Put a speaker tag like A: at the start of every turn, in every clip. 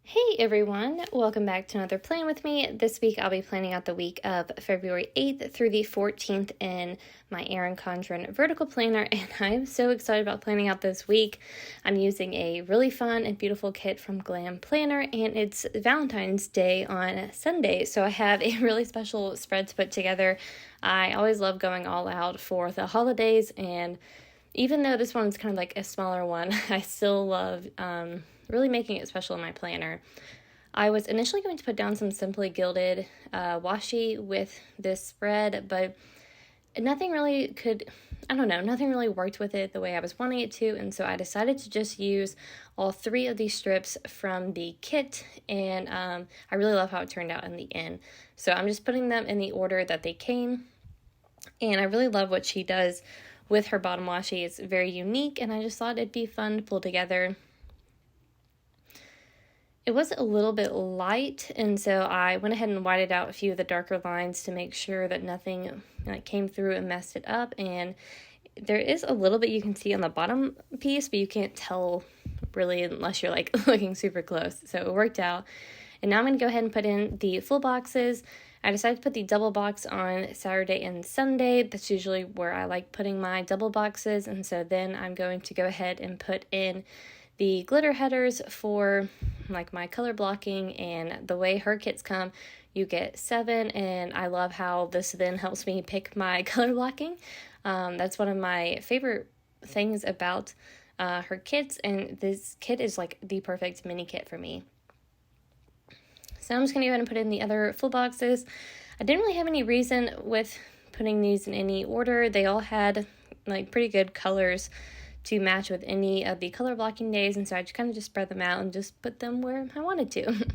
A: Hey everyone, welcome back to another plan with me. This week I'll be planning out the week of February 8th through the 14th in my ERIN CONDREN vertical planner, and I'm so excited about planning out this week. I'm using a really fun and beautiful kit from Glam Planner, and it's Valentine's Day on Sunday, so I have a really special spread to put together. I always love going all out for the holidays, and even though this one's kind of like a smaller one, I still love really making it special in my planner. I was initially going to put down some Simply Gilded washi with this spread, but nothing really worked with it the way I was wanting it to, and so I decided to just use all 3 of these strips from the kit, and I really love how it turned out in the end. So I'm just putting them in the order that they came, and I really love what she does with her bottom washi. It's very unique, and I just thought it'd be fun to pull together. It was a little bit light, and so I went ahead and whited out a few of the darker lines to make sure that nothing came through and messed it up. And there is a little bit you can see on the bottom piece, but you can't tell really unless you're looking super close. So it worked out. And now I'm going to go ahead and put in the full boxes. I decided to put the double box on Saturday and Sunday. That's usually where I like putting my double boxes, and so then I'm going to go ahead and put in the glitter headers for my color blocking. And the way her kits come, you get 7, and I love how this then helps me pick my color blocking. That's one of my favorite things about her kits, and this kit is like the perfect mini kit for me. So I'm just going to go ahead and put in the other full boxes. I didn't really have any reason with putting these in any order. They all had pretty good colors to match with any of the color blocking days, and so I just kind of just spread them out and just put them where I wanted to.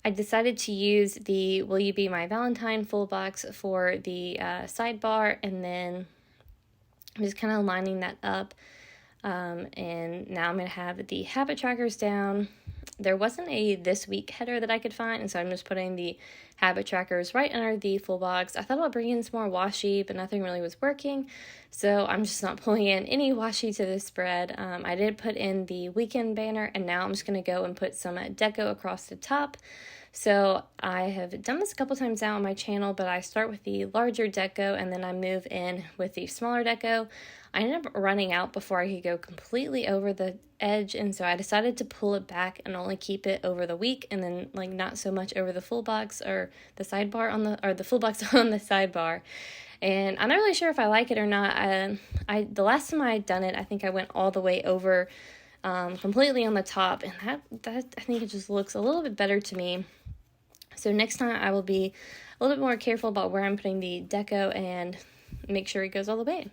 A: I decided to use the Will You Be My Valentine full box for the sidebar, and then I'm just kind of lining that up. And now I'm going to have the habit trackers down. There wasn't a this week header that I could find, and so I'm just putting the habit trackers right under the full box. I thought about bringing in some more washi, but nothing really was working, so I'm just not pulling in any washi to this spread. I did put in the weekend banner, and now I'm just going to go and put some deco across the top. So I have done this a couple times now on my channel, but I start with the larger deco, and then I move in with the smaller deco. I ended up running out before I could go completely over the edge, and so I decided to pull it back and only keep it over the week, and then not so much over the full box or the sidebar the full box on the sidebar. And I'm not really sure if I like it or not. The last time I had done it, I think I went all the way over completely on the top, and that I think it just looks a little bit better to me. So next time I will be a little bit more careful about where I'm putting the deco and make sure it goes all the way.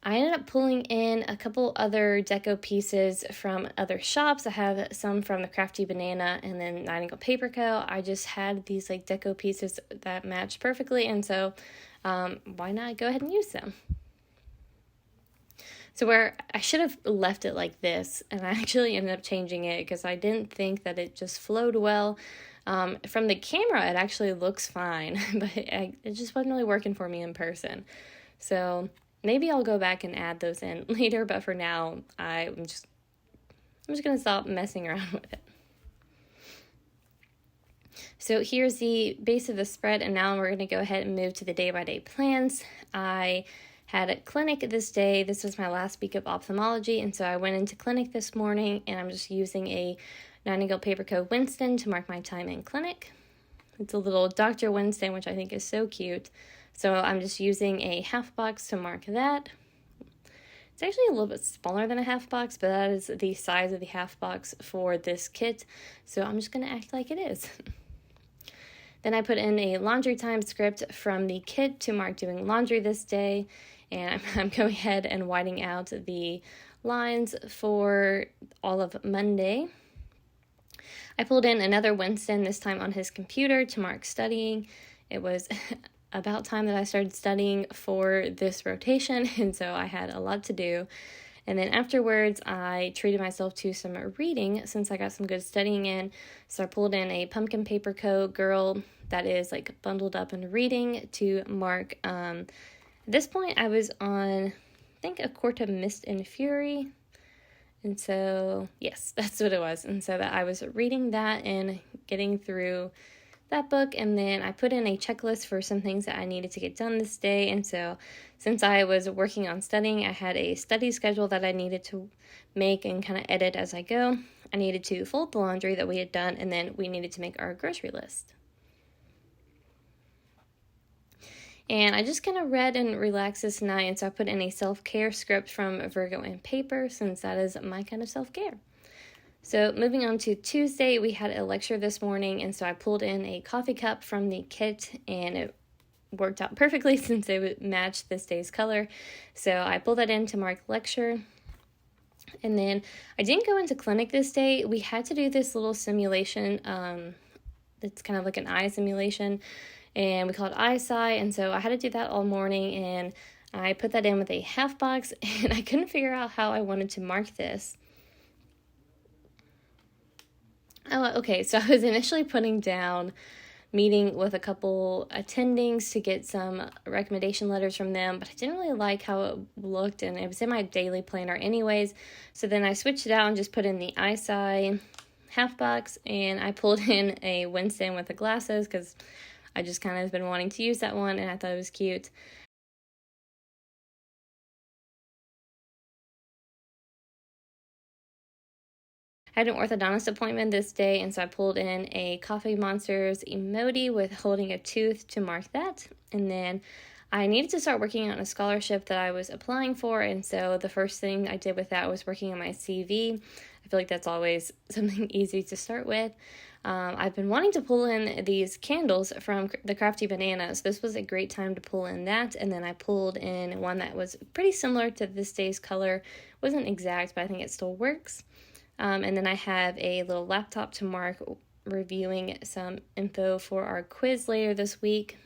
A: I ended up pulling in a couple other deco pieces from other shops. I have some from the Crafty Banana and then Nightingale Paper Co. I just had these deco pieces that matched perfectly, and so why not go ahead and use them? So where I should have left it like this, and I actually ended up changing it because I didn't think that it just flowed well. From the camera, it actually looks fine, but it just wasn't really working for me in person. So maybe I'll go back and add those in later, but for now, I'm just going to stop messing around with it. So here's the base of the spread, and now we're going to go ahead and move to the day-by-day plans. I had a clinic this day. This was my last week of ophthalmology, and so I went into clinic this morning, and I'm just using a Nightingale Paper Co. Winston to mark my time in clinic. It's a little Dr. Winston, which I think is so cute. So I'm just using a half box to mark that. It's actually a little bit smaller than a half box, but that is the size of the half box for this kit, so I'm just going to act like it is. Then I put in a laundry time script from the kit to mark doing laundry this day, and I'm going ahead and whiting out the lines for all of Monday. I pulled in another Winston, this time on his computer, to mark studying. It was about time that I started studying for this rotation, and so I had a lot to do. And then afterwards, I treated myself to some reading since I got some good studying in. So I pulled in a Pumpkin Paper Co. girl that is bundled up and reading to mark. At this point, I was on think A Court of Mist and Fury. And so, yes, that's what it was. And so that I was reading that and getting through that book, and then I put in a checklist for some things that I needed to get done this day. And so since I was working on studying, I had a study schedule that I needed to make and kind of edit as I go. I needed to fold the laundry that we had done, and then we needed to make our grocery list. And I just kind of read and relaxed this night, and so I put in a self-care script from Virgo and Paper, since that is my kind of self-care. So moving on to Tuesday, we had a lecture this morning, and so I pulled in a coffee cup from the kit, and it worked out perfectly since it would match this day's color. So I pulled that in to mark lecture. And then I didn't go into clinic this day. We had to do this little simulation. It's kind of like an eye simulation, and we call it eyesight. And so I had to do that all morning, and I put that in with a half box, and I couldn't figure out how I wanted to mark this. Oh, okay, so I was initially putting down meeting with a couple attendings to get some recommendation letters from them, but I didn't really like how it looked, and it was in my daily planner anyways. So then I switched it out and just put in the eyesight half box, and I pulled in a Winston with the glasses because I just kind of been wanting to use that one, and I thought it was cute. I had an orthodontist appointment this day, and so I pulled in a Coffee Monsters emoji with holding a tooth to mark that. And then I needed to start working on a scholarship that I was applying for, and so the first thing I did with that was working on my CV. I feel like that's always something easy to start with. I've been wanting to pull in these candles from the Crafty Banana, so this was a great time to pull in that. And then I pulled in one that was pretty similar to this day's color. Wasn't exact, but I think it still works. And then I have a little laptop to mark reviewing some info for our quiz later this week.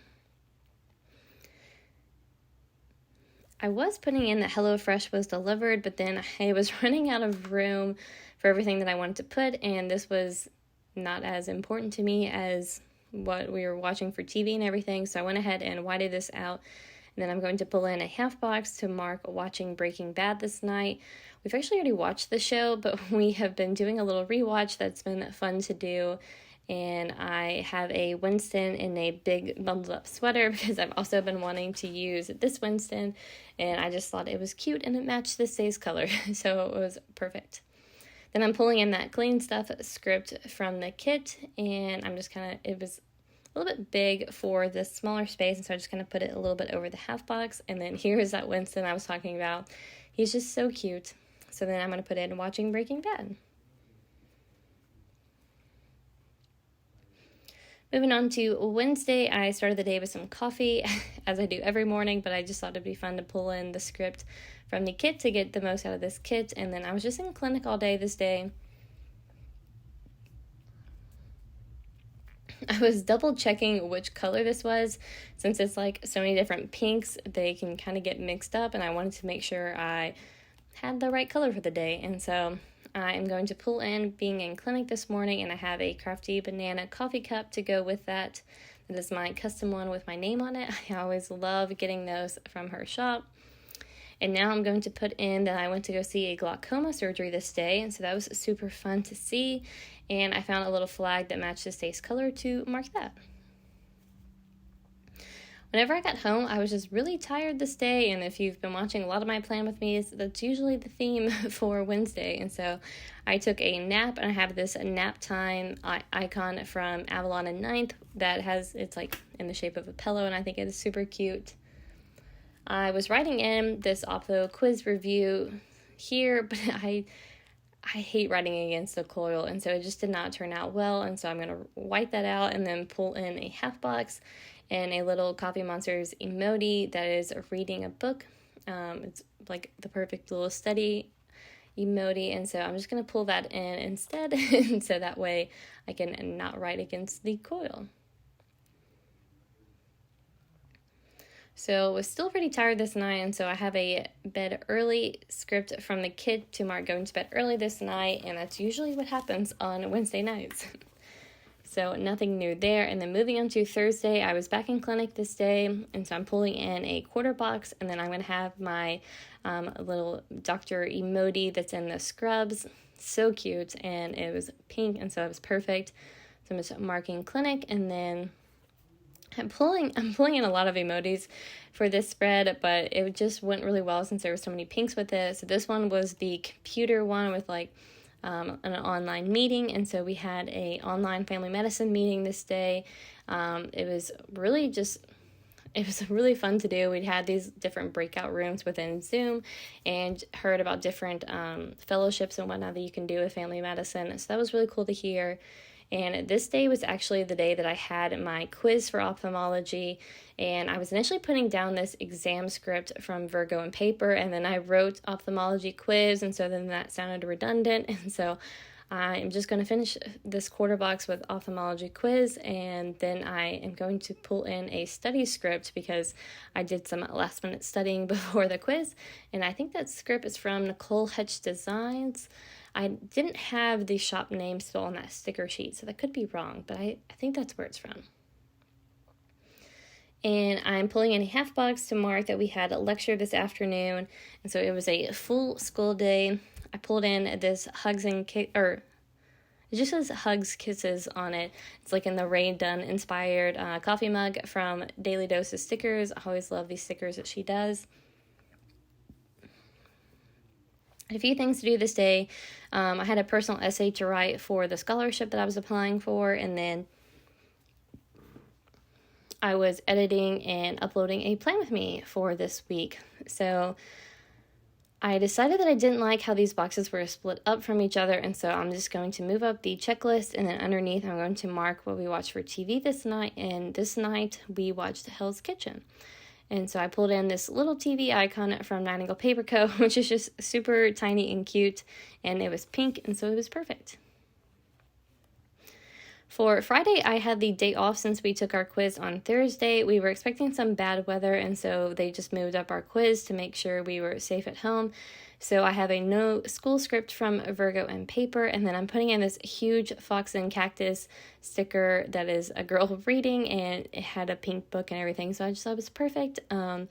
A: I was putting in that HelloFresh was delivered, but then I was running out of room for everything that I wanted to put, and this was not as important to me as what we were watching for TV and everything, so I went ahead and whited this out. And then I'm going to pull in a half box to mark watching Breaking Bad this night. We've actually already watched the show, but we have been doing a little rewatch that's been fun to do. And I have a Winston in a big bundled up sweater because I've also been wanting to use this Winston, and I just thought it was cute and it matched this day's color, so it was perfect. Then I'm pulling in that clean stuff script from the kit, and I'm just it was a little bit big for this smaller space, and so I just kind of put it a little bit over the half box. And then here's that Winston I was talking about. He's just so cute. So then I'm going to put in watching Breaking Bad. Moving on to Wednesday, I started the day with some coffee, as I do every morning, but I just thought it'd be fun to pull in the script from the kit to get the most out of this kit. And then I was just in clinic all day this day. I was double checking which color this was, since it's like so many different pinks, they can kind of get mixed up, and I wanted to make sure I had the right color for the day. And so I am going to pull in being in clinic this morning, and I have a Crafty Banana coffee cup to go with that. That is my custom one with my name on it. I always love getting those from her shop. And now I'm going to put in that I went to go see a glaucoma surgery this day, and so that was super fun to see. And I found a little flag that matched this day's color to mark that. Whenever I got home, I was just really tired this day, and if you've been watching a lot of my plan with me, that's usually the theme for Wednesday. And so I took a nap, and I have this nap time icon from Avalon and Ninth that it's like in the shape of a pillow, and I think it is super cute. I was writing in this Opto quiz review here, but I hate writing against the coil, and so it just did not turn out well, and so I'm going to wipe that out and then pull in a half box and a little Coffee Monsters emoji that is reading a book. It's like the perfect little study emoji, and so I'm just going to pull that in instead, and so that way I can not write against the coil. So I was still pretty tired this night, and so I have a bed early script from the kid to mark going to bed early this night, and that's usually what happens on Wednesday nights. So nothing new there. And then moving on to Thursday, I was back in clinic this day, and so I'm pulling in a quarter box, and then I'm going to have my little Dr. emoji that's in the scrubs. So cute, and it was pink, and so it was perfect. So I'm just marking clinic, and then I'm pulling in a lot of emojis for this spread, but it just went really well since there were so many pinks with it. So this one was the computer one with like an online meeting, and so we had a online family medicine meeting this day. It was really fun to do. We'd had these different breakout rooms within Zoom and heard about different fellowships and whatnot that you can do with family medicine. So that was really cool to hear. And this day was actually the day that I had my quiz for ophthalmology, and I was initially putting down this exam script from Virgo and paper, and then I wrote ophthalmology quiz, and so then that sounded redundant, and so I'm just going to finish this quarter box with ophthalmology quiz, and then I am going to pull in a study script because I did some last minute studying before the quiz, and I think that script is from Nicole Hutch Designs. I didn't have the shop name still on that sticker sheet, so that could be wrong, but I think that's where it's from. And I'm pulling in a half box to mark that we had a lecture this afternoon, and so it was a full school day. I pulled in this it just says Hugs Kisses on it. It's like in the Ray Dunn inspired coffee mug from Daily Doses stickers. I always love these stickers that she does. A few things to do this day. I had a personal essay to write for the scholarship that I was applying for, and then I was editing and uploading a plan with me for this week. So I decided that I didn't like how these boxes were split up from each other, and so I'm just going to move up the checklist, and then underneath I'm going to mark what we watched for TV this night, and this night we watched Hell's Kitchen. And so I pulled in this little TV icon from Nightingale Paper Co., which is just super tiny and cute, and it was pink, and so it was perfect. For Friday, I had the day off since we took our quiz on Thursday. We were expecting some bad weather, and so they just moved up our quiz to make sure we were safe at home. So I have a no school script from Virgo and paper, and then I'm putting in this huge fox and cactus sticker that is a girl reading, and it had a pink book and everything, so I just thought it was perfect. And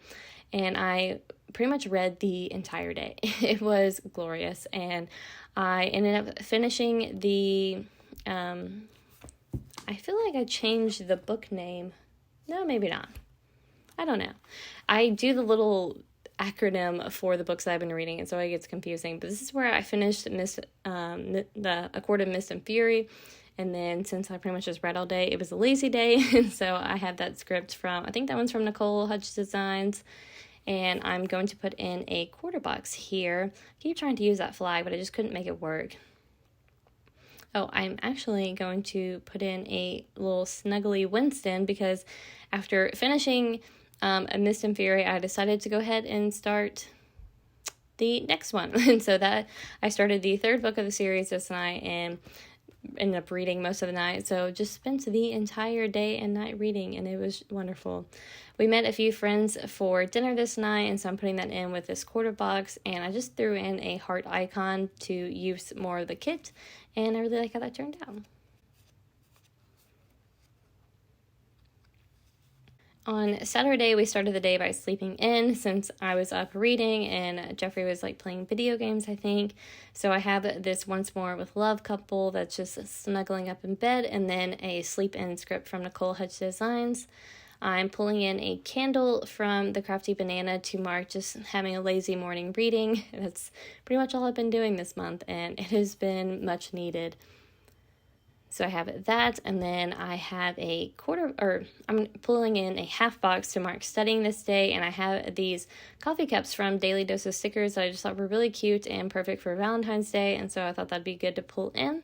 A: I pretty much read the entire day. It was glorious, and I ended up finishing the... I feel like I changed the book name. No, maybe not. I don't know. I do the little acronym for the books that I've been reading, and so it gets confusing. But this is where I finished A Court of Mist and Fury, and then since I pretty much just read all day, it was a lazy day, and so I have that script from, I think that one's from Nicole Hutch Designs, and I'm going to put in a quarter box here. I keep trying to use that flag, but I just couldn't make it work. Oh, I'm actually going to put in a little snuggly Winston because after finishing A Mist and Fury, I decided to go ahead and start the next one. And so that I started the third book of the series this night and ended up reading most of the night. So just spent the entire day and night reading, and it was wonderful. We met a few friends for dinner this night, and so I'm putting that in with this quarter box, and I just threw in a heart icon to use more of the kit, and I really like how that turned out. On Saturday, we started the day by sleeping in since I was up reading and Jeffrey was like playing video games, I think. So I have this Once More with Love couple that's just snuggling up in bed, and then a sleep in script from Nicole Hutch Designs. I'm pulling in a candle from the Crafty Banana to mark just having a lazy morning reading. That's pretty much all I've been doing this month, and it has been much needed. So I have that, and then I have I'm pulling in a half box to mark studying this day, and I have these coffee cups from Daily Doses stickers that I just thought were really cute and perfect for Valentine's Day, and so I thought that'd be good to pull in.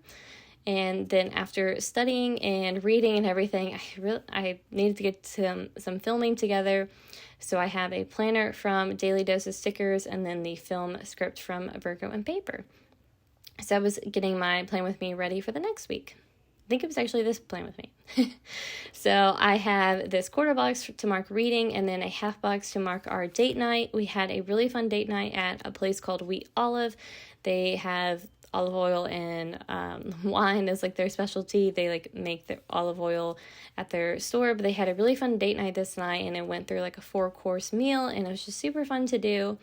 A: And then after studying and reading and everything, I needed to get some filming together. So I have a planner from Daily Doses stickers and then the film script from Virgo and paper. So I was getting my Plan With Me ready for the next week. I think it was actually this Plan With Me. So I have this quarter box to mark reading and then a half box to mark our date night. We had a really fun date night at a place called Wheat Olive. They have olive oil and wine is like their specialty. They like make the olive oil at their store, but they had a really fun date night this night, and it went through like a 4-course meal, and it was just super fun to do.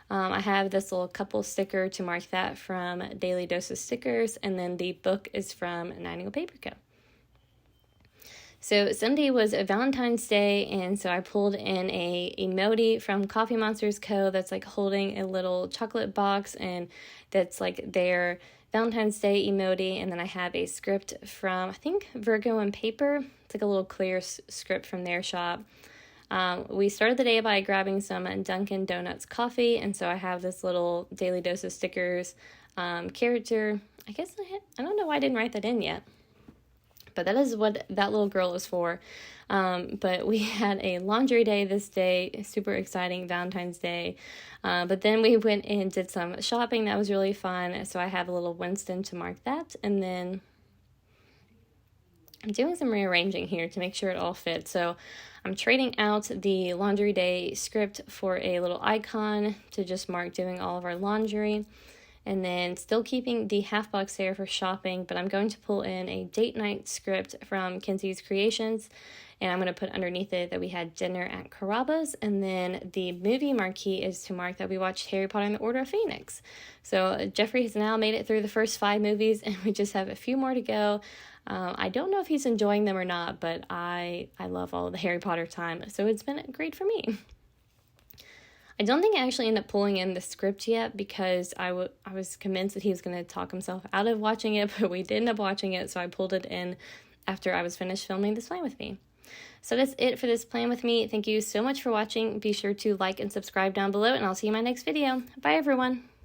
A: I have this little couple sticker to mark that from Daily Doses Stickers, and then the book is from Nightingale Paper Co. So Sunday was a Valentine's Day, and so I pulled in a emoji from Coffee Monsters Co. that's like holding a little chocolate box, and that's like their Valentine's Day emoji. And then I have a script from, I think, Virgo and Paper. It's like a little clear script from their shop. We started the day by grabbing some Dunkin' Donuts coffee, and so I have this little Daily Dose of Stickers character. I guess I don't know why I didn't write that in yet, but that is what that little girl is for. But we had a laundry day this day, super exciting Valentine's Day. But then we went and did some shopping. That was really fun. So I have a little Winston to mark that, and then I'm doing some rearranging here to make sure it all fits. So I'm trading out the laundry day script for a little icon to just mark doing all of our laundry. And then still keeping the half box there for shopping, but I'm going to pull in a date night script from Kenzie's Creations. And I'm going to put underneath it that we had dinner at Carrabba's. And then the movie marquee is to mark that we watched Harry Potter and the Order of Phoenix. So Jeffrey has now made it through the first 5 movies, and we just have a few more to go. I don't know if he's enjoying them or not, but I love all the Harry Potter time, so it's been great for me. I don't think I actually ended up pulling in the script yet because I was convinced that he was going to talk himself out of watching it, but we did end up watching it, so I pulled it in after I was finished filming this Plan With Me. So that's it for this Plan With Me. Thank you so much for watching. Be sure to like and subscribe down below, and I'll see you in my next video. Bye, everyone.